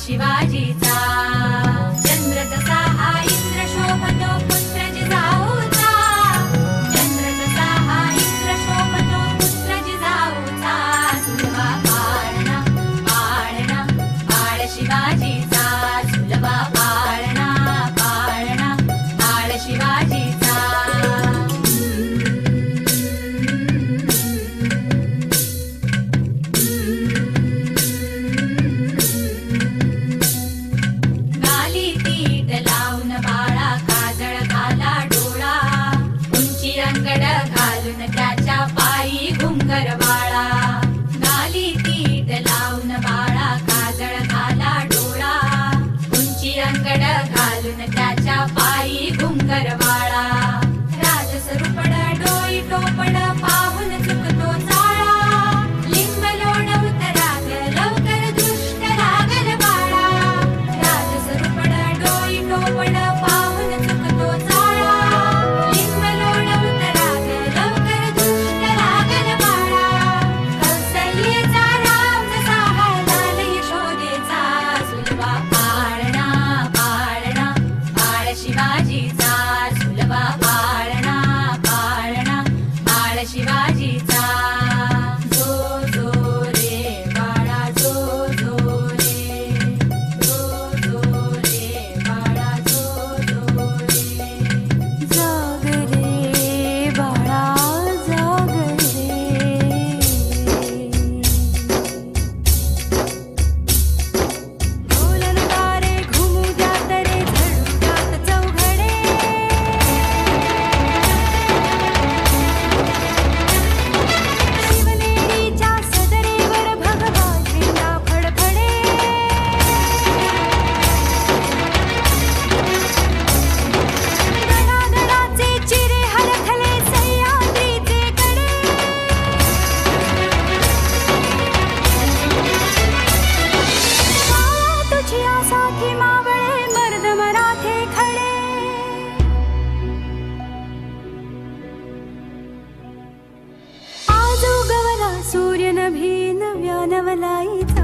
शिवाजीचा चंद्र तसा हा इंद्र शोभतो पुत्र जिजाऊचा चंद्र तसा हा इंद्र शोभतो पुत्र जिजाऊचा सुलभा पाळणा पाळणा पाळ शिवाजीचा सुलभा पाळणा पाळणा पाळ शिवाजीचा त्याच्या पायी घुंगरवाळा गाली तीट लावून बाळा काजळ घाला डोळा उंची अंगड घालून त्याच्या पायी घुंगरवाळा राजसरूपड डोई टोपड पाहून चुकतो चाळा लिंब लोणवत राग लवकर दृष्ट लागल बाळा राजसरूपड डोई टोपड पाहून चुकतो चाळा लिंब लोणवत राग लवकर दृष्ट लागल बाळा कौसल्येचा राम जसा हळदाल यशोदेचा सुलभा पाळणा पाळणा पाळ शिवाजीचा सुलभा पाळणा पाळणा पाळ शिवाजीचा जो जो रे बाळा जो जो रे जो जो रे बाळा जो जो रे जाग रे बाळा जाग रे बोलन तारे घुमू द्यात रे झडू द्यात चौघडे शिवनेरीच्या सदरेवर भगवा झेंडा फडफडे धडाधडाचे चिरे हलखले सह्याद्रीचे कडे माया तुझी आसाथी मावळे मर्द मराठे खडे आज उगवला सूर्य नभी नव्या नवलाईचा